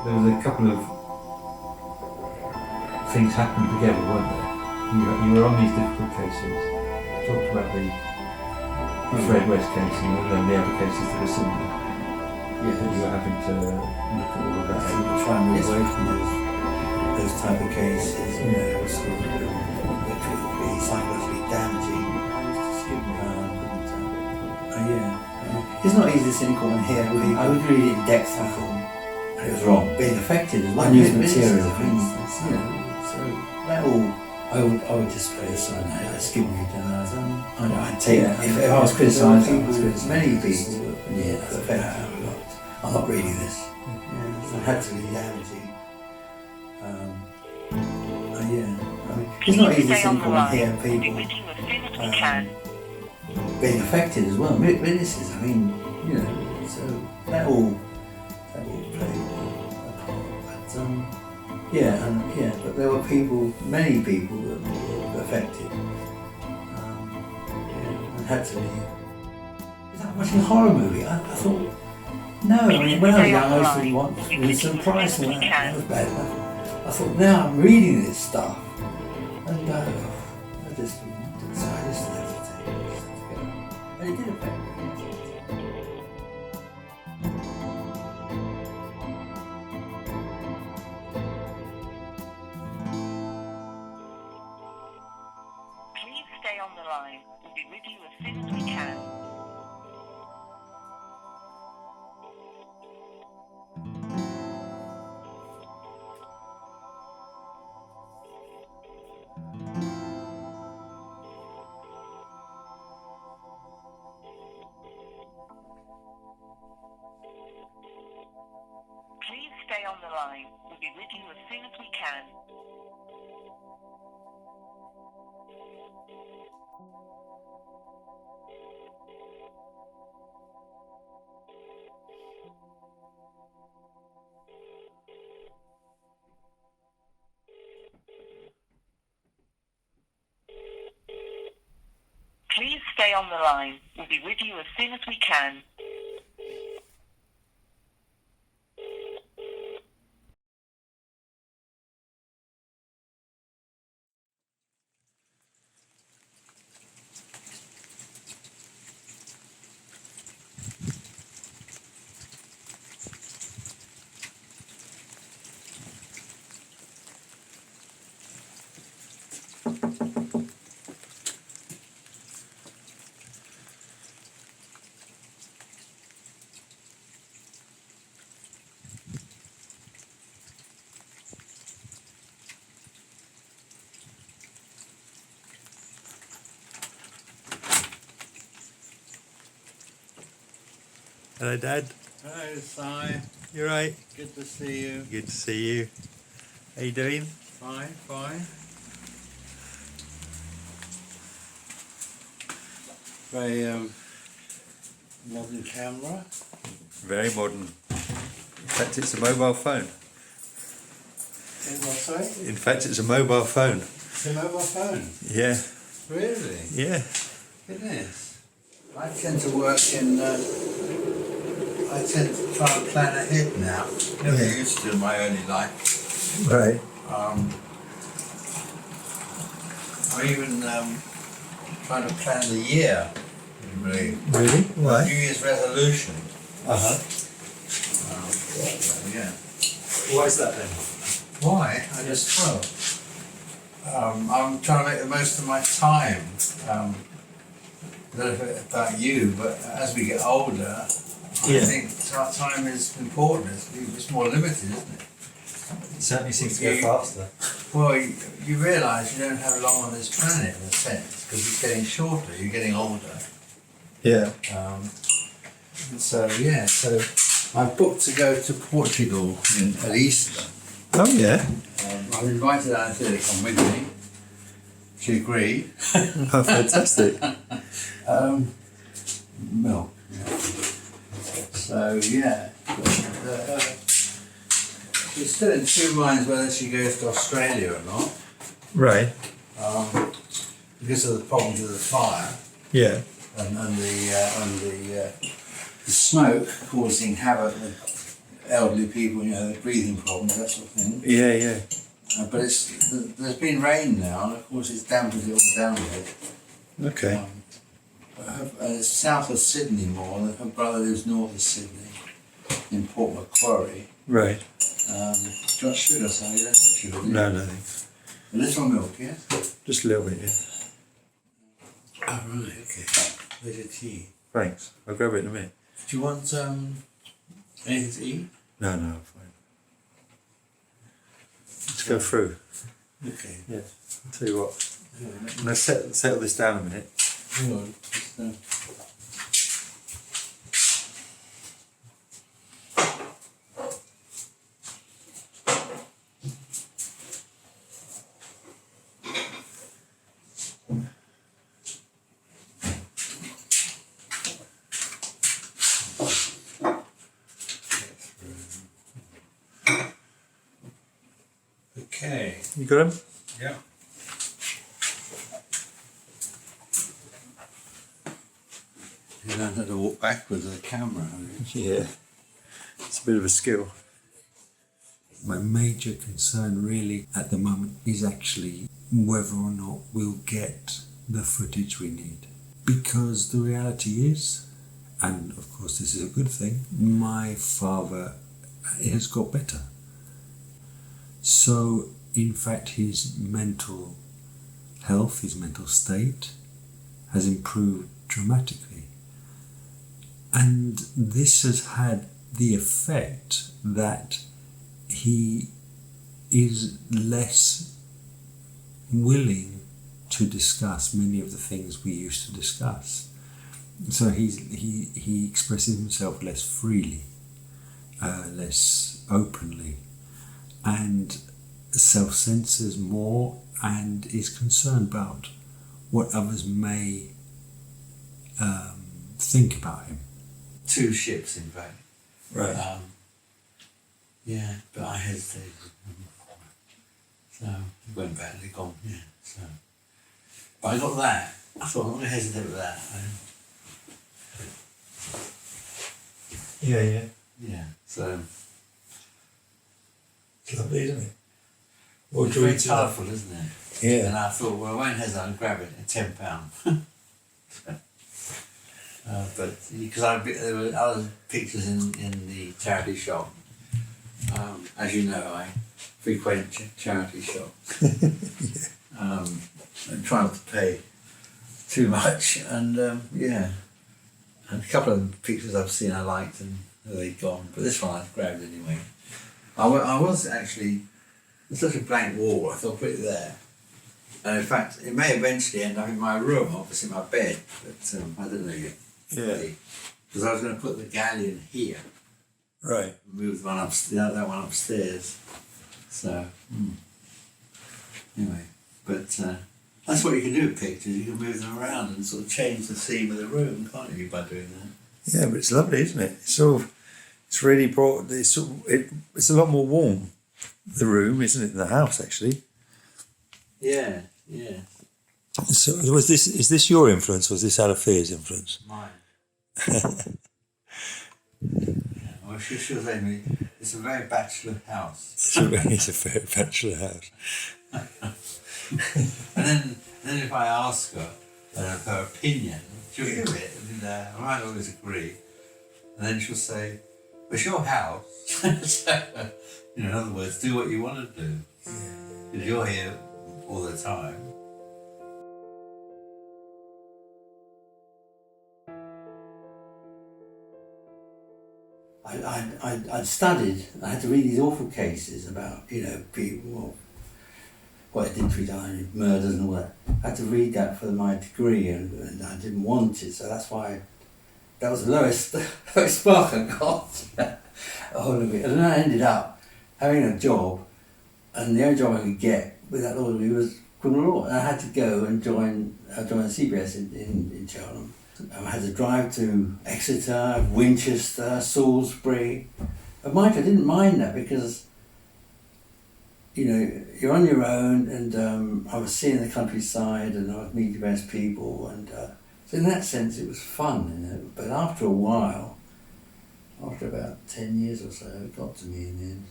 there was a couple of things happened together, weren't there? You were on these difficult cases, talked about the Fred West case and then the other cases that were similar. Yeah, That you were having to look at all of that. try and move away from those type of cases, you know, sort of that could be psychologically damaging. It's not easy to sit in court and hear. I would read it in depth, I thought, and it was wrong. Being affected as well. Unused material, for instance, you know. So that all, I would just put it aside. I'd skim read them. I'd take it. If I was criticising many people, that's affected. I'm not reading this. It had to be damaging. It's not easy to sit in court and hear people being affected as well. Witnesses, I mean, you know, so that all played a part. But but there were many people that were affected. And had to be. Is that watching a horror movie? I thought, no. I mean, when I was young, I used to watch Vincent Price and that was bad enough. I thought, now I'm reading this stuff, and I just left it. And it did affect me. Please stay on the line. We'll be with you as soon as we can. Please stay on the line. We'll be with you as soon as we can. Please stay on the line. We'll be with you as soon as we can. Hello, Dad. Hello, Si. You right? Good to see you. Good to see you. How you doing? Fine, fine. Very modern camera. Very modern. In fact, it's a mobile phone. In what, sorry? In fact, it's a mobile phone. It's a mobile phone. Yeah. Really? Yeah. Goodness. I tend to work in. I tend to try and plan ahead now. Never used to in my early life. Right. I even trying to plan the year. Really. Really? Why? New Year's resolution. Yeah. Why is that then? Why? I just I'm trying to make the most of my time. I don't know about you, but as we get older, I think our time is important. It's more limited, isn't it? It certainly seems to go faster. Well, you realise you don't have long on this planet in a sense, because it's getting shorter, you're getting older. Yeah. So I've booked to go to Portugal at Easter. Oh, yeah. I've invited Anthea to come with me. She agreed. Oh, fantastic. Well, yeah. So she's still in two minds whether she goes to Australia or not, Right. because of the problems with the fire Yeah. and the smoke causing havoc elderly people, you know, breathing problems, that sort of thing. Yeah, yeah. But there's been rain now, and of course it's dampened it all down a bit. Okay. It's south of Sydney more. Her brother lives north of Sydney, in Port Macquarie. Right. Do you want sugar, son? You don't want sugar, do you? No, no, thanks. A little milk, yes? Just a little bit, yeah. Oh, right, okay. There's your tea. Thanks. I'll grab it in a minute. Do you want anything to eat? No, I'm fine. Let's go through. Okay. Yeah. I'll tell you what. I'm going to settle this down a minute. Hang on. Okay. You got him? Yeah. You don't have to walk backwards with the camera, have you? Yeah. It's a bit of a skill. My major concern really at the moment is actually whether or not we'll get the footage we need. Because the reality is, and of course this is a good thing, my father has got better. So in fact his mental health, his mental state has improved dramatically. And this has had the effect that he is less willing to discuss many of the things we used to discuss. So he expresses himself less freely, less openly, and self-censors more and is concerned about what others may think about him. 2 ships, in fact. Right. Yeah, but I hesitated. So it went badly gone, yeah. So, but I got that. I thought I'm not going to hesitate with that. Yeah. Yeah, so It's lovely, isn't it? it's very colourful, isn't it? Yeah. And I thought, well, I won't hesitate, I'll grab it at £10. But because there were other pictures in the charity shop. As you know, I frequent charity shops. And try not to pay too much. And yeah, and a couple of pictures I've seen I liked and they're gone. But this one I grabbed anyway. I was actually, it's such a blank wall, I thought I'd put it there. And in fact, it may eventually end up in my room, obviously my bed, but I don't know yet. Yeah. Because I was going to put the galleon here, Right. move the one upstairs, that one upstairs. So, anyway, but that's what you can do with pictures. You can move them around and sort of change the theme of the room, can't you, by doing that? Yeah, but it's lovely, isn't it? It's really brought. It's a lot more warm. The room, isn't it? The house, actually. Yeah, yeah. So is this your influence, or is this Alethea's influence? Mine. Yeah, well, she was saying to me, it's a very bachelor house. It's a very bachelor house. And then if I ask her her opinion, she'll give it, and I might always agree. And then she'll say, it's your house. So, in other words, do what you want to do. Because you're here all the time. I'd studied, I had to read these awful cases about, people, what identity murders and all that. I had to read that for my degree and I didn't want it, so that's why that was the lowest mark I got. A whole of it. And then I ended up having a job, and the only job I could get with that law degree was criminal law. And I had to go and join the CBS in Cheltenham. I had to drive to Exeter, Winchester, Salisbury. But mind you, I didn't mind that because, you're on your own, and I was seeing the countryside and I was meeting various people, and so in that sense it was fun, But after a while, after about 10 years or so, it got to me in the end.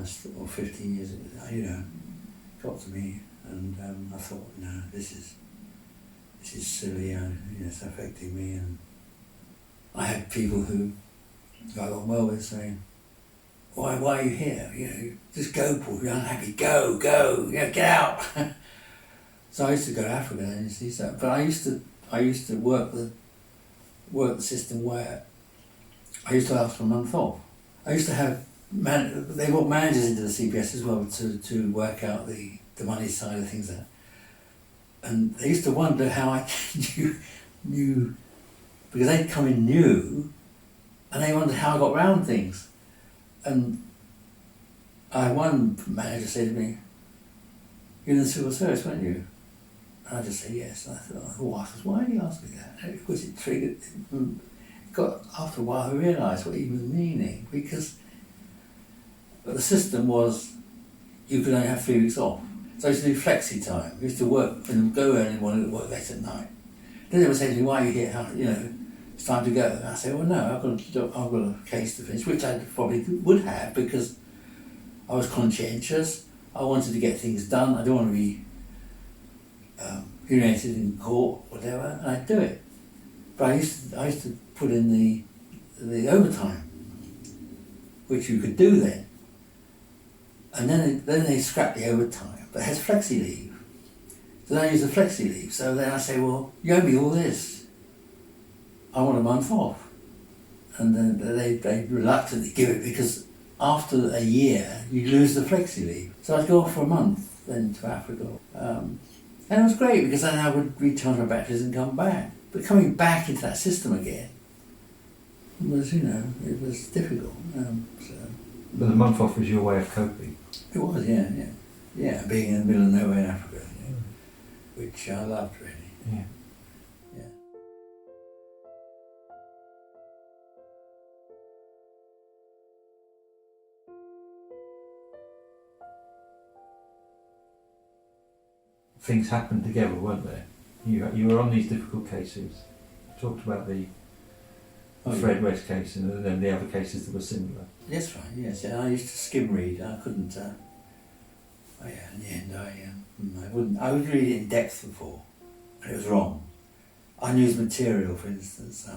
So, or 15 years, it got to me, and I thought, no, this is silly. It's affecting me, and I had people who I got well with saying, why are you here? Just go, Paul. You're unhappy. Go. Get out. So I used to go to Africa, and you see, but I used to work the system where I used to ask for a month off. I used to have they brought managers into the CPS as well to work out the money side of things there, and they used to wonder how I knew because they'd come in new, and they wondered how I got round things. And I had one manager say to me, "You're in the civil service, weren't you?" And I just say yes. And I thought, why did he ask me that? Because it triggered. After a while, I realised what he was meaning, because the system was you could only have 3 weeks off. So I used to do flexi time. I used to work and go early in the morning and work late at night. Then they would say to me, "Why are you here? It's time to go." And I say, "Well, no, I've got a case to finish," which I probably would have, because I was conscientious. I wanted to get things done. I don't want to be humiliated in court, whatever, and I'd do it. But I used to put in the overtime, which you could do then. And then they scrapped the overtime, but it has flexi leave. So then I use the flexi leave. So then I say, "Well, you owe me all this. I want a month off." And then they reluctantly give it, because after a year you lose the flexi leave. So I'd go off for a month then to Africa. And it was great, because then I would recharge my batteries and come back. But coming back into that system again was, it was difficult. But the month off was your way of coping. It was, yeah. Being in the middle of nowhere in Africa, which I loved really. Yeah. Yeah. Things happened together, weren't there? You were on these difficult cases. You talked about the Fred West case, and then the other cases that were similar. That's right, yes. Yeah, I used to skim read. I couldn't. In the end, I would read it in depth before, and it was wrong. Unused material, for instance.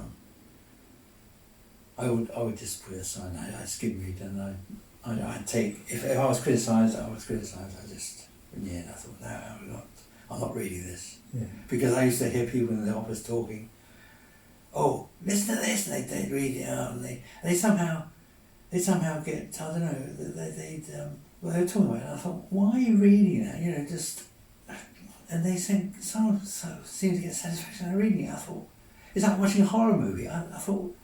I would just put it aside. I'd skim read, and I'd take. If I was criticised, I was criticised. In the end, I thought, no, I'm not reading this. Yeah. Because I used to hear people in the office talking, "Oh, listen to this," and they'd read it out, and they somehow get, I don't know, they were talking about it, and I thought, why are you reading that? And they seemed to get satisfaction out of reading it. I thought, it's like watching a horror movie. I thought,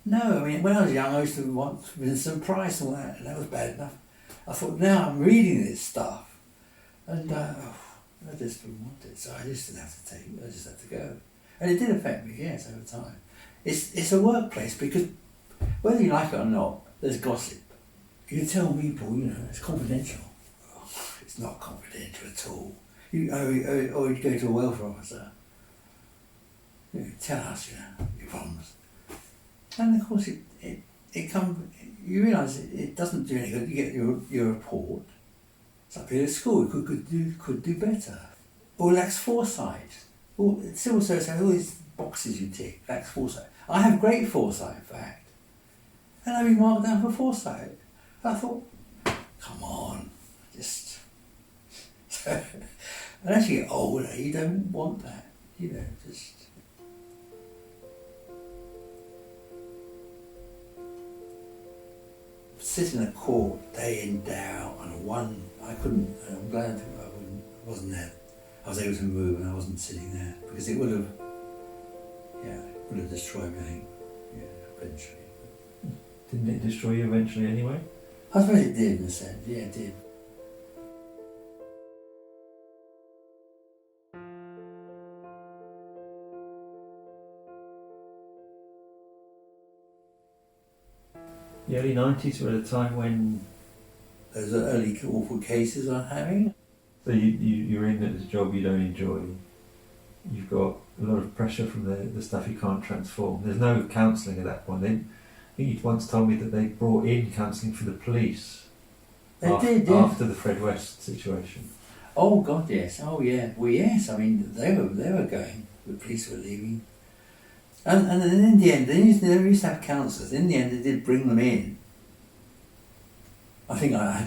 no, when I was young, I used to watch Vincent Price and all that, and that was bad enough. I thought, now I'm reading this stuff, and I just didn't want it, so I just didn't have to take it, I just had to go. And it did affect me, yes, over time. It's a workplace, because whether you like it or not, there's gossip. You tell people, it's confidential. Oh, it's not confidential at all. You go to a welfare officer. Tell us, your problems. And of course, you realise it doesn't do any good. You get your report. It's like being at school, you could do better. Or lacks foresight. Civil service has all these boxes you tick, lacks foresight. I have great foresight, in fact. And I've been marked down for foresight. I thought, come on, just... And as you get older, you don't want that, just... Sit in a court day in, day out, and I'm glad I wasn't there. I was able to move and I wasn't sitting there, because it would have destroyed me, I think, eventually. Didn't it destroy you eventually anyway? I suppose it did, in a sense, yeah, it did. The early 90s were at a time when... Those are early awful cases I'm having. So you're in a job you don't enjoy. you've got a lot of pressure from the stuff you can't transform. There's no counselling at that point. I think you once told me that they brought in counselling for the police Did, yeah. after the Fred West situation. Oh God, yes. Oh yeah. Well, yes. I mean, they were going. The police were leaving, and then in the end, they used to have counsellors. In the end, they did bring them in. I think I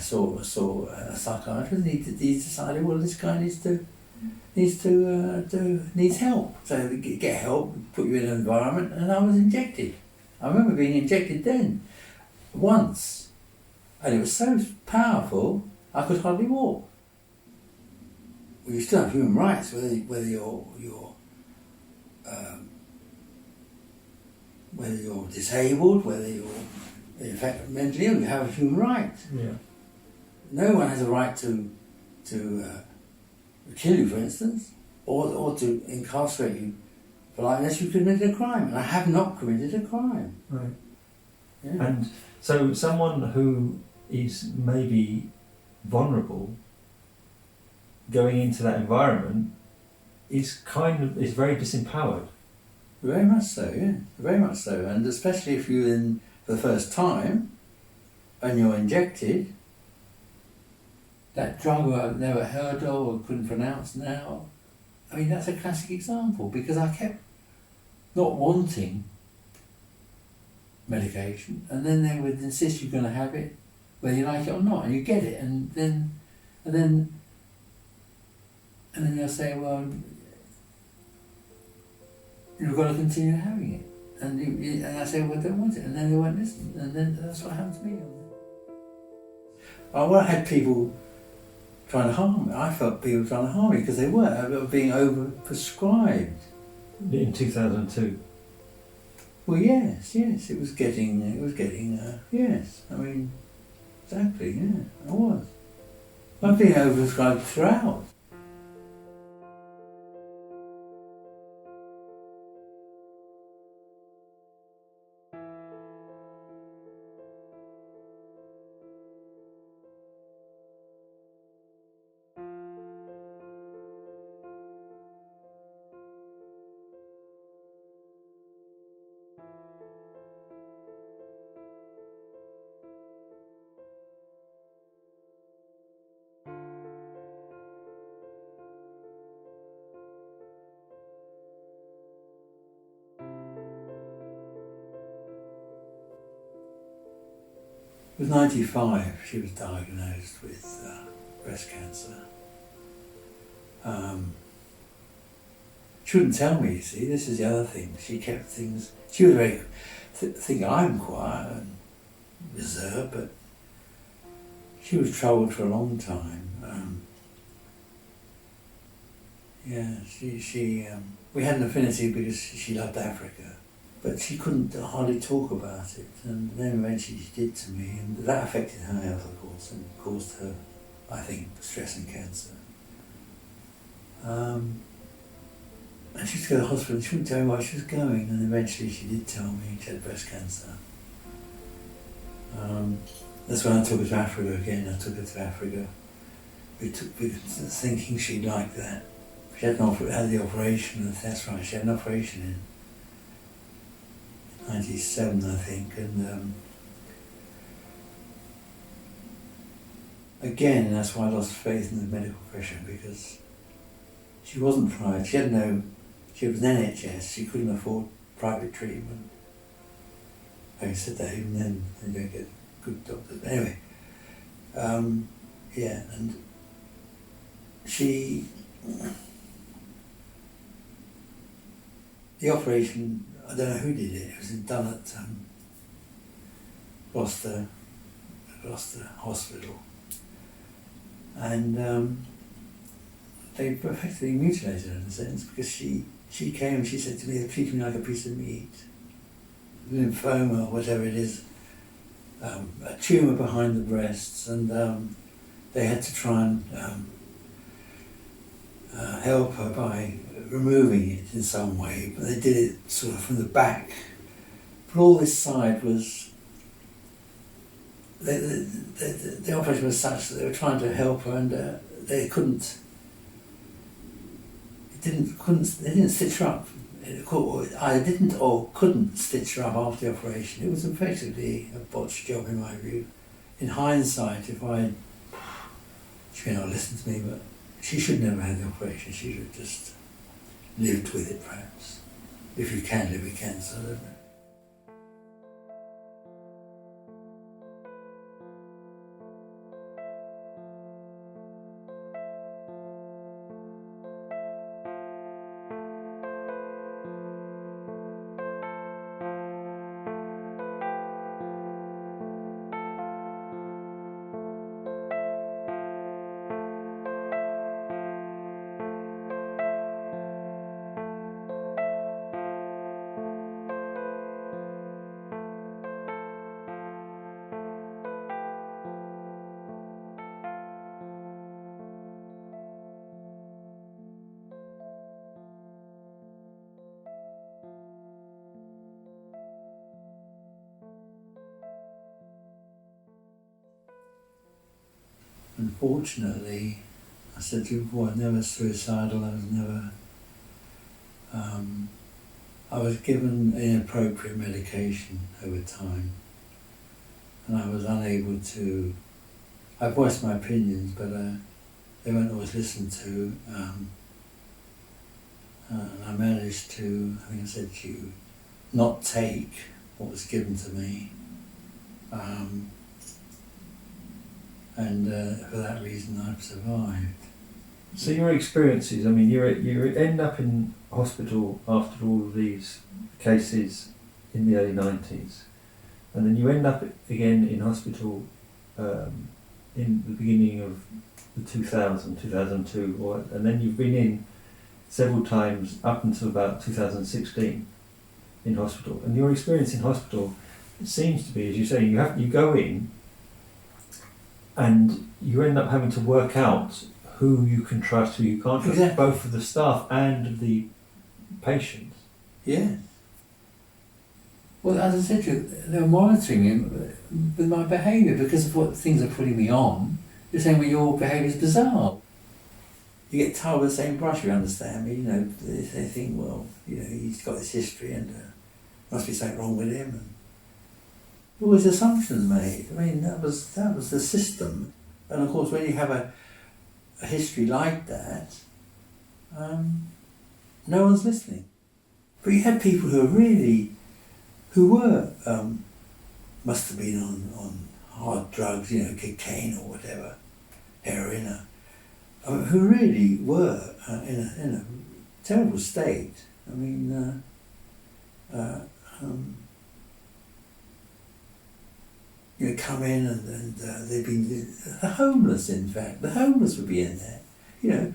saw a psychiatrist, and he decided, well, this guy needs help. So they get help, put you in an environment, and I was injected. I remember being injected then, once, and it was so powerful I could hardly walk. Well, you still have human rights, whether you're disabled, whether you're in fact mentally ill, you have a human right. Yeah. No one has a right to kill you, for instance, or to incarcerate you for life unless you committed a crime. And I have not committed a crime. Right. Yeah. And so someone who is maybe vulnerable going into that environment is very disempowered. Very much so, yeah. Very much so. And especially if you're in for the first time and you're injected, that drug I've never heard of or couldn't pronounce now, I mean, that's a classic example, because I kept not wanting medication, and then they would insist you're going to have it, whether you like it or not, and you get it, and then they'll say, well, you've got to continue having it. And I say, well, I don't want it. And then they won't listen. And then that's what happened to me. I had people trying to harm me. I felt people trying to harm me because they were being overprescribed. In 2002. Well, yes, it was getting, yes. I mean, exactly, yeah, I was. I've been overprescribed throughout. It was 95, she was diagnosed with breast cancer. She wouldn't tell me, you see, this is the other thing. She kept things, she was very, think I'm quiet and reserved, but she was troubled for a long time. We had an affinity because she loved Africa. But she couldn't hardly talk about it, and then eventually she did to me, and that affected her health, of course, and caused her, I think, stress and cancer. And she used to go to the hospital, and she wouldn't tell me where she was going, and eventually she did tell me she had breast cancer. That's when I took her to Africa again. I took her to Africa. We thinking she'd like that. She had the operation, that's right, she had an operation in 97, I think, and again, that's why I lost faith in the medical profession, because she wasn't private. She was NHS. She couldn't afford private treatment. Having said that, even then they don't get good doctors. But anyway, and the operation, I don't know who did it. It was done at Gloucester Hospital, and they effectively mutilated her in a sense, because she came and she said to me, "They treated me like a piece of meat, lymphoma or whatever it is, a tumour behind the breasts, and they had to try and help her by removing it in some way, but they did it sort of from the back. But all this side was, the operation was such that they were trying to help her, and they couldn't, it they didn't stitch her up. I didn't or couldn't stitch her up after the operation. It was effectively a botched job in my view. In hindsight, she may not listen to me, but she should never have had the operation. She should have just lived with it, perhaps. If you can live with cancer, I don't know. Unfortunately, I said to you before, I was never suicidal, I was never... I was given inappropriate medication over time, and I was unable to... I voiced my opinions, but they weren't always listened to, and I managed to, I think I said to you, not take what was given to me. And for that reason I've survived. So your experiences, I mean, you end up in hospital after all of these cases in the early 90s, and then you end up again in hospital in the beginning of the 2002, and then you've been in several times up until about 2016 in hospital. And your experience in hospital, it seems to be, as you say, you go in, and you end up having to work out who you can trust, who you can't trust, exactly. Both for the staff and the patients. Yeah. Well, as I said to you, they were monitoring him with my behaviour because of what things are putting me on. They're saying, well, your behaviour is bizarre. You get tarred with the same brush, you understand me, you know, they think, well, you know, he's got this history and must be something wrong with him. And always assumptions made. I mean, that was the system. And of course, when you have a history like that, no one's listening. But you had people who were must have been on hard drugs, you know, cocaine or whatever, heroin, who really were in a terrible state. I mean, you know, come in and they've been the homeless. In fact, the homeless would be in there. You know,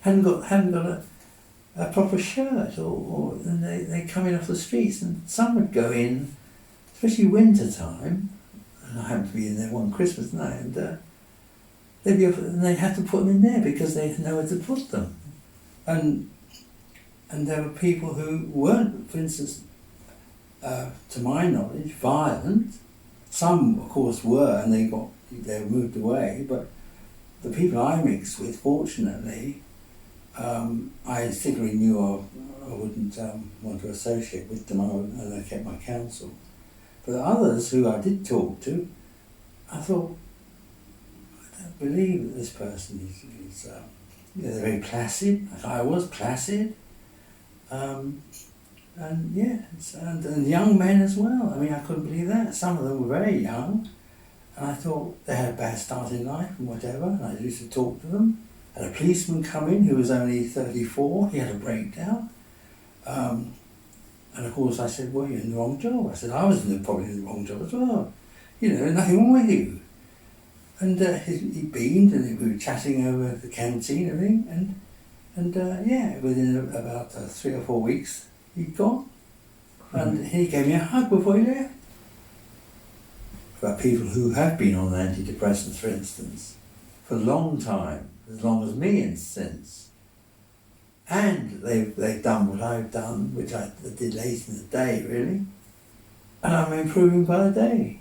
hadn't got a proper shirt, and they come in off the streets, and some would go in, especially winter time. And I happened to be in there one Christmas night, and they'd have to put them in there because they had nowhere to put them. And there were people who weren't, for instance, to my knowledge, violent. Some, of course, were, and they were moved away. But the people I mixed with, fortunately, I instinctively knew I wouldn't want to associate with them, and I kept my counsel. But the others who I did talk to, I thought, I don't believe that this person is you know, they're very placid. I was placid. And young men as well. I mean, I couldn't believe that. Some of them were very young, and I thought they had a bad start in life and whatever, and I used to talk to them. Had a policeman come in who was only 34, he had a breakdown. And of course I said, well, you're in the wrong job. I said, I was probably in the wrong job as well. You know, nothing wrong with you. And he beamed, and we were chatting over the canteen and everything, and yeah, within about 3 or 4 weeks, he'd gone. And he gave me a hug before he left. About people who have been on antidepressants, for instance, for a long time, as long as me and since. And they've done what I've done, which I did late in the day, really. And I'm improving by the day.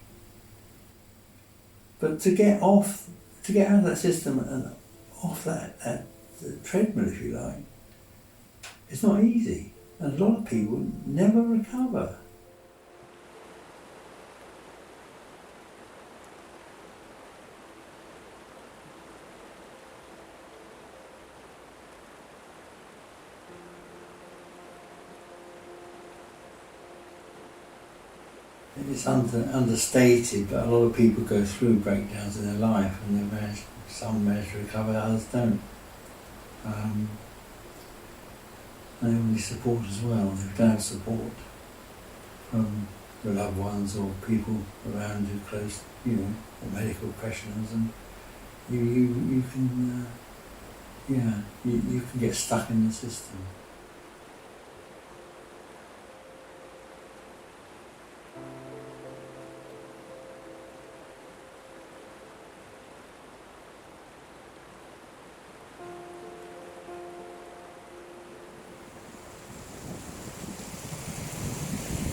But to get out of that system and off that treadmill, if you like, it's not easy. And a lot of people never recover. It's understated, but a lot of people go through breakdowns in their life, and some manage to recover, others don't. They all need support as well. If you don't have support from your loved ones or people around you, close, or medical professionals, and you can, you can get stuck in the system.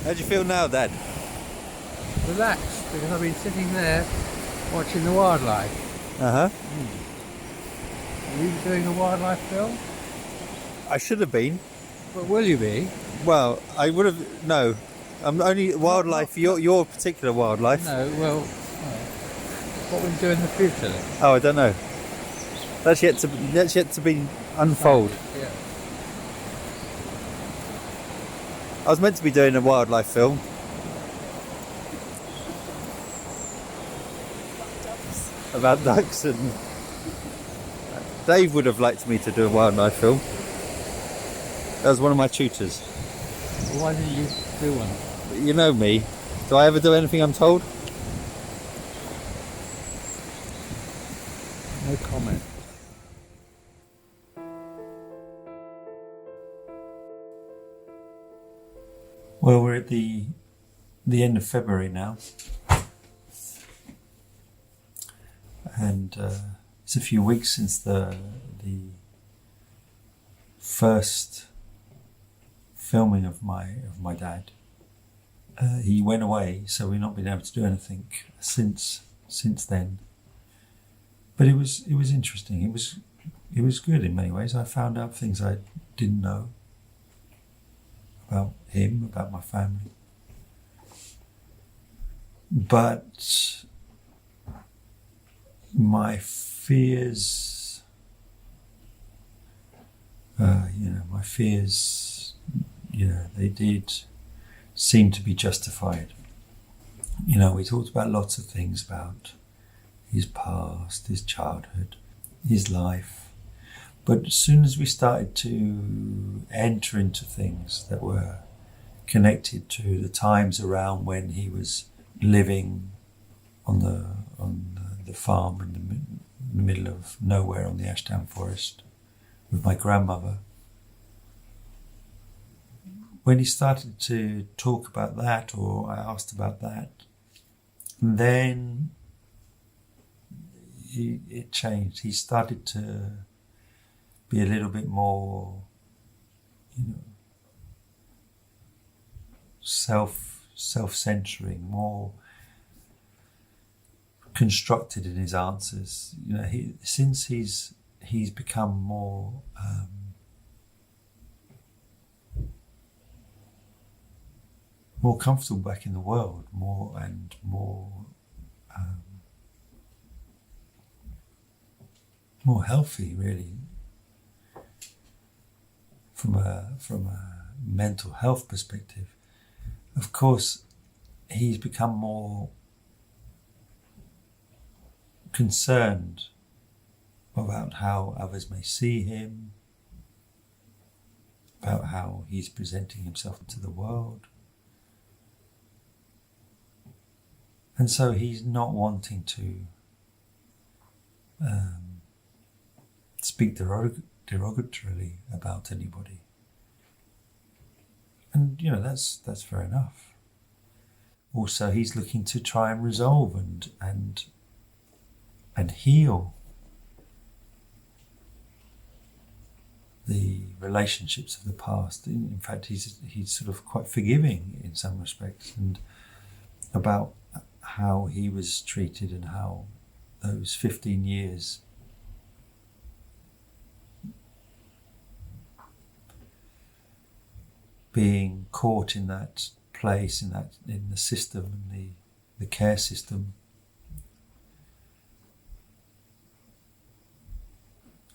How do you feel now, Dad? Relaxed, because I've been sitting there watching the wildlife. Uh-huh. Are you doing a wildlife film? I should have been. But will you be? Well, I would have... No. I'm only wildlife, your particular wildlife. No, well, what will you do in the future then? Oh, I don't know. That's yet to be unfold. Yeah. I was meant to be doing a wildlife film. About ducks, and Dave would have liked me to do a wildlife film. That was one of my tutors. Well, why didn't you do one? You know me. Do I ever do anything I'm told? No comment. Well, we're at the end of February now, and it's a few weeks since the first filming of my dad. He went away, so we've not been able to do anything since then. But it was interesting. It was good in many ways. I found out things I didn't know about him, about my family. But my fears, they did seem to be justified. We talked about lots of things, about his past, his childhood, his life. But as soon as we started to enter into things that were connected to the times around when he was living on the farm in the middle of nowhere on the Ashdown Forest with my grandmother, when he started to talk about that, or I asked about that, then it changed. He started to be a little bit more, self-centering, more constructed in his answers. Since he's become more comfortable back in the world, more healthy, really, from a mental health perspective. Of course, he's become more concerned about how others may see him, about how he's presenting himself to the world. And so he's not wanting to speak derogatorily about anybody. And that's fair enough. Also, he's looking to try and resolve and heal the relationships of the past. In fact, he's sort of quite forgiving in some respects, and about how he was treated and how those 15 years being caught in that place, in the system, and the care system,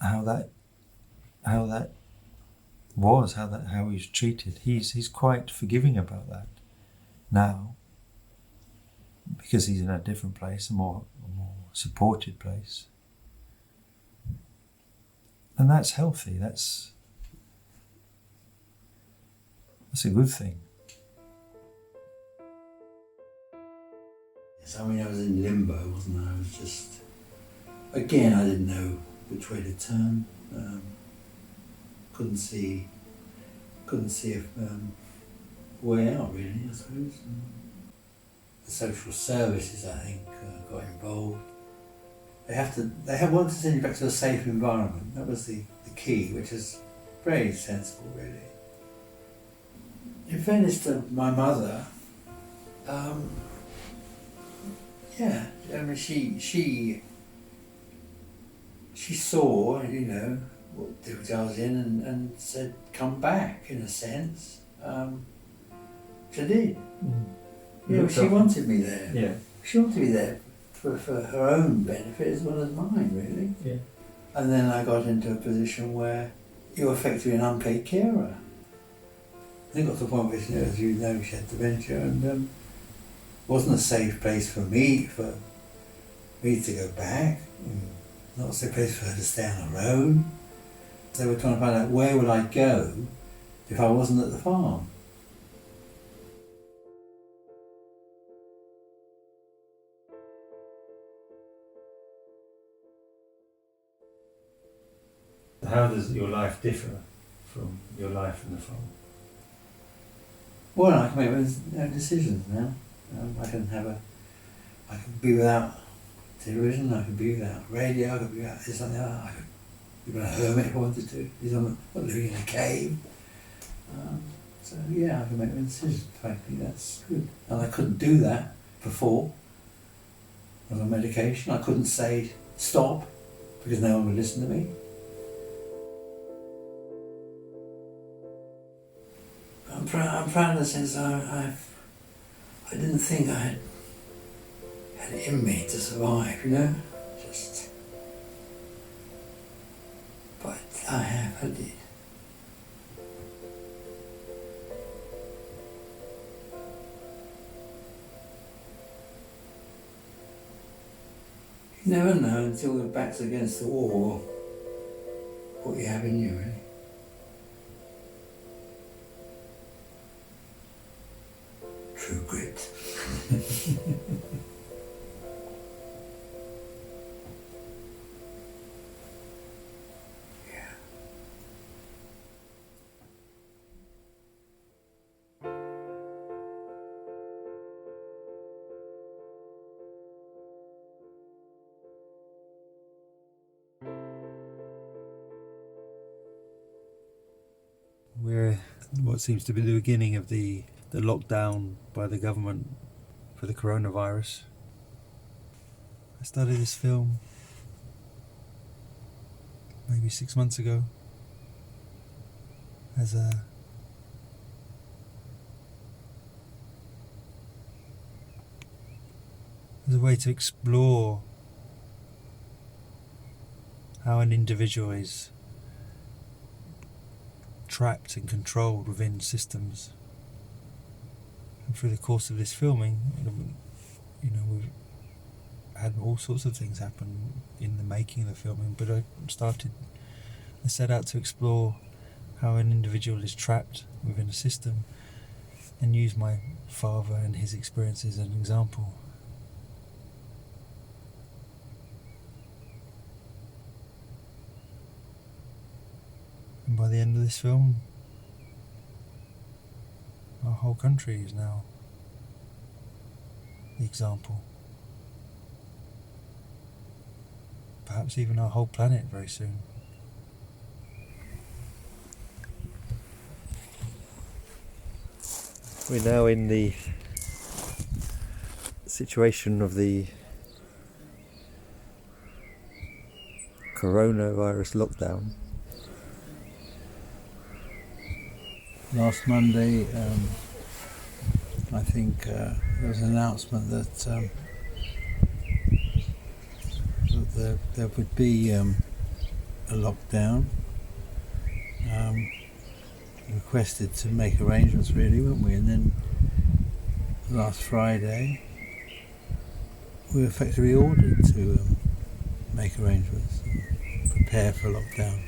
how that was, how he was treated. He's quite forgiving about that now, because he's in a different place, a more supported place, and that's healthy. That's a good thing. Yes, I mean, I was in limbo, wasn't I? I was just, again, I didn't know which way to turn. Couldn't see a way out, really, I suppose. The social services, I think, got involved. They want to send you back to a safe environment. That was the key, which is very sensible, really. In fairness to my mother, yeah, I mean, she saw, what difficulty I was in, and said, come back, in a sense. Which I did. Yeah, she wanted me there. Yeah. She wanted me there for her own benefit as well as mine, really. Yeah. And then I got into a position where you were effectively an unpaid carer. I think it got to the point where, as you know, she had dementia, and wasn't a safe place for me to go back. Not a safe place for her to stay on her own. They were trying to find out, where would I go if I wasn't at the farm? How does your life differ from your life in the farm? Well, I can make my own decisions now. I can be without television, I could be without radio, I could be without this and that, I could be a hermit if I wanted to, because I'm not living in a cave. So yeah, I can make my own decisions. Frankly, that's good. And I couldn't do that before. I was on medication. I couldn't say stop because no one would listen to me. I'm proud in the sense I didn't think I had it in me to survive, but I did. You never know until the back's against the wall what you have in you, really. True grit. Yeah. We're what seems to be the beginning of the lockdown by the government for the coronavirus. I started this film maybe 6 months ago as a way to explore how an individual is trapped and controlled within systems. And through the course of this filming, we've had all sorts of things happen in the making of the filming, but I set out to explore how an individual is trapped within a system and use my father and his experiences as an example. And by the end of this film, our whole country is now the example. Perhaps even our whole planet very soon. We're now in the situation of the coronavirus lockdown. last Monday, I think there was an announcement that, there would be a lockdown. Requested to make arrangements, really, weren't we? And then last Friday, we were effectively ordered to make arrangements and prepare for lockdown.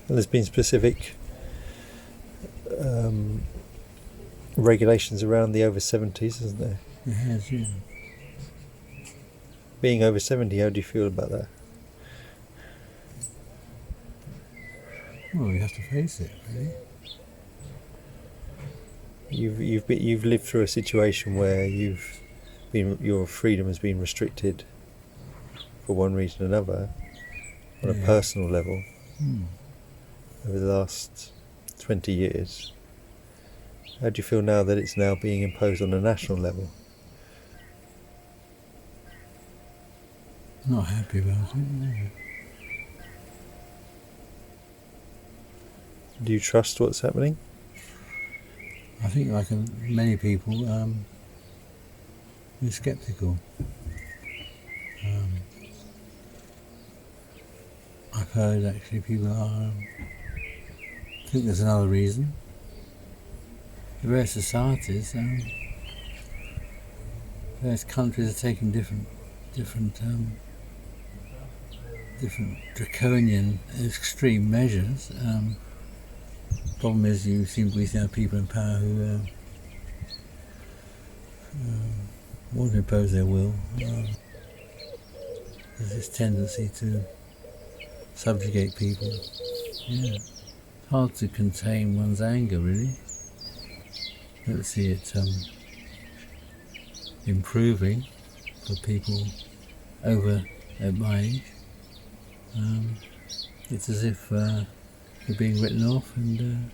And there's been specific regulations around the over 70s, isn't there? It has, yeah. Being over 70, how do you feel about that? Well, we have to face it, really. You've lived through a situation where your freedom has been restricted for one reason or another on a personal level over the last 20 years. How do you feel now that it's now being imposed on a national level? Not happy about it, no. Do you trust what's happening? I think, like many people, we're sceptical. I've heard actually people are. I think there's another reason. The various societies, various countries are taking different draconian, extreme measures. Problem is, we seem to have people in power who want to impose their will. There's this tendency to subjugate people. Yeah, it's hard to contain one's anger, really. Don't see it improving for people over at my age. It's as if we're being written off and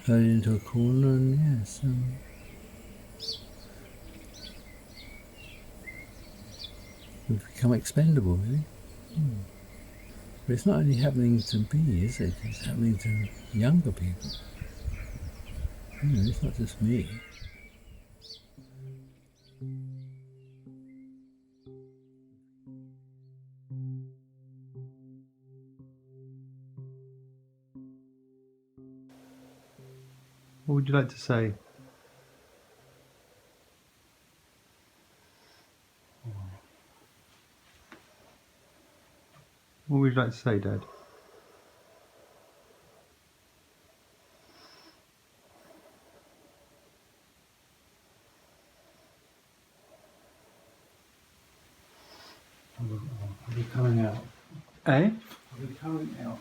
herded into a corner, and yes, we've become expendable, really. But it's not only happening to me, is it? It's happening to younger people. It's not just me. What would you like to say? What would you like to say, Dad? I'll be coming out. Eh? I'll be coming out.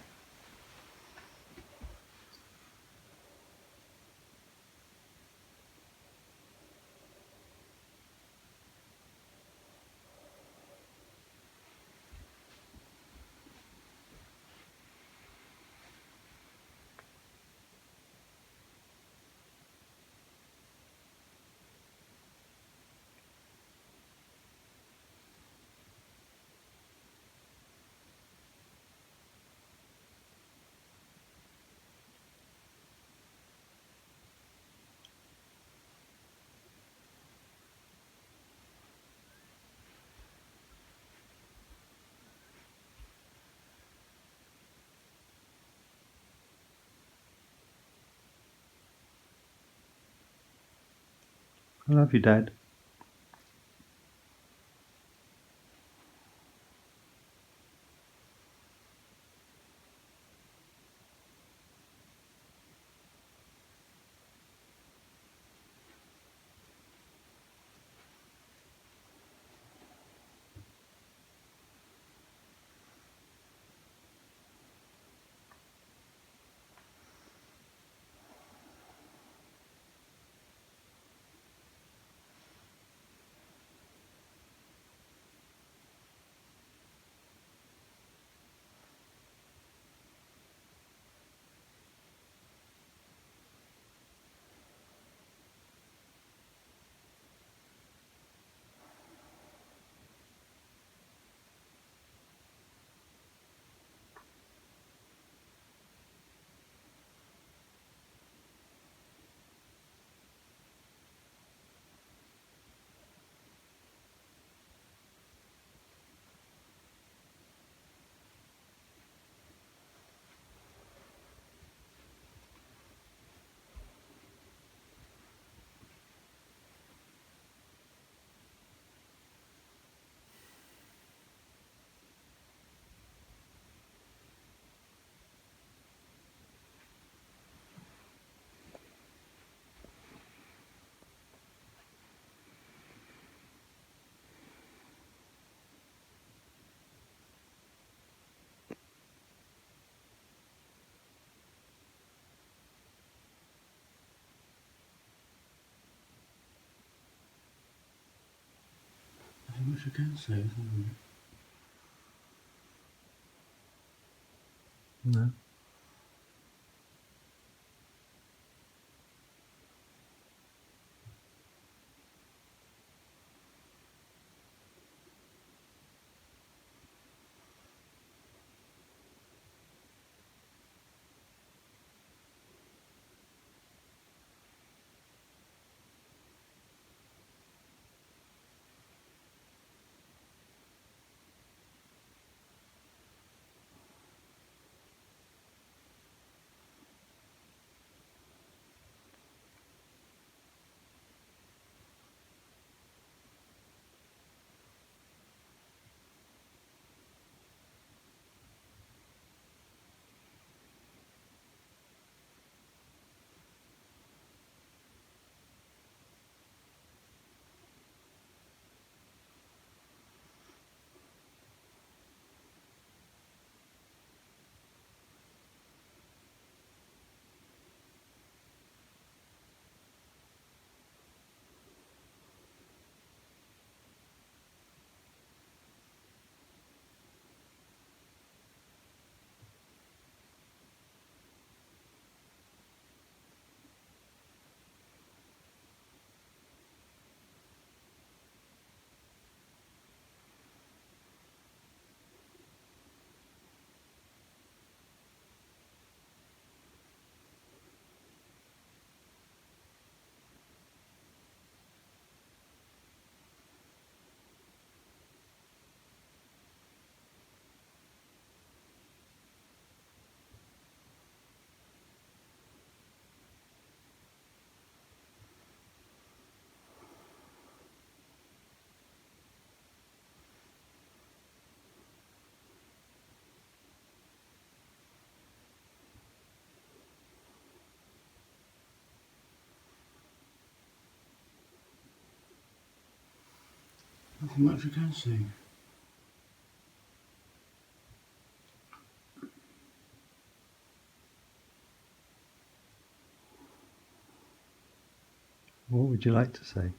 I love you, Dad. I can say, isn't it? No. Nothing much I can see. What would you like to say?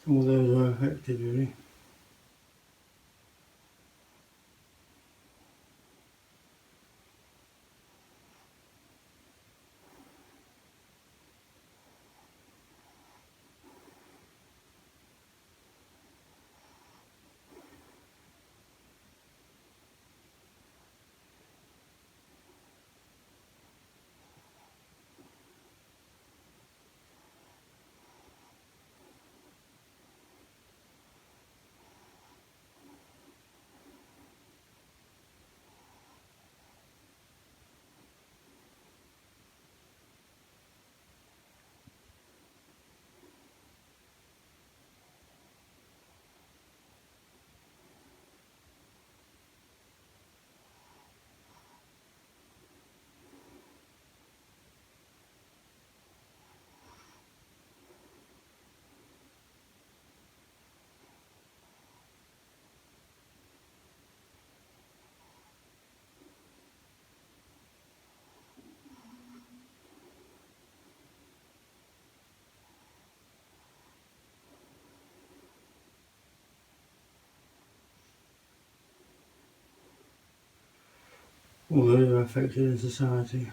All those are affected, really. All those are affected in society.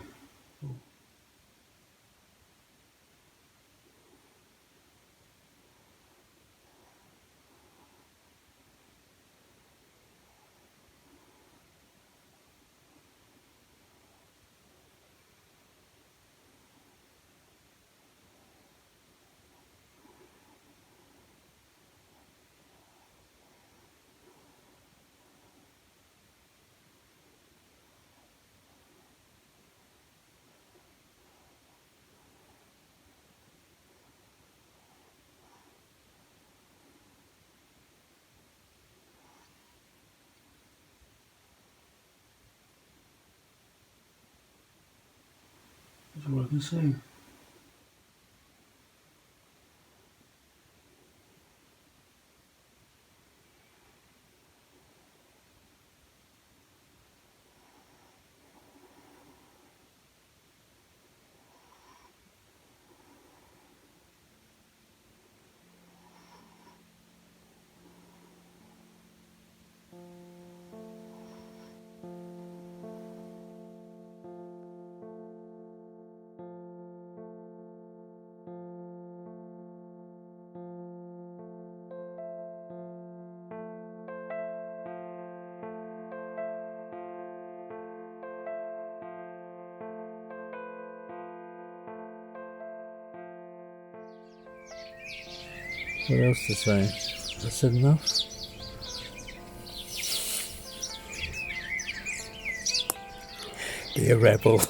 That's all I can say. What else to say? I said enough? Be a rebel.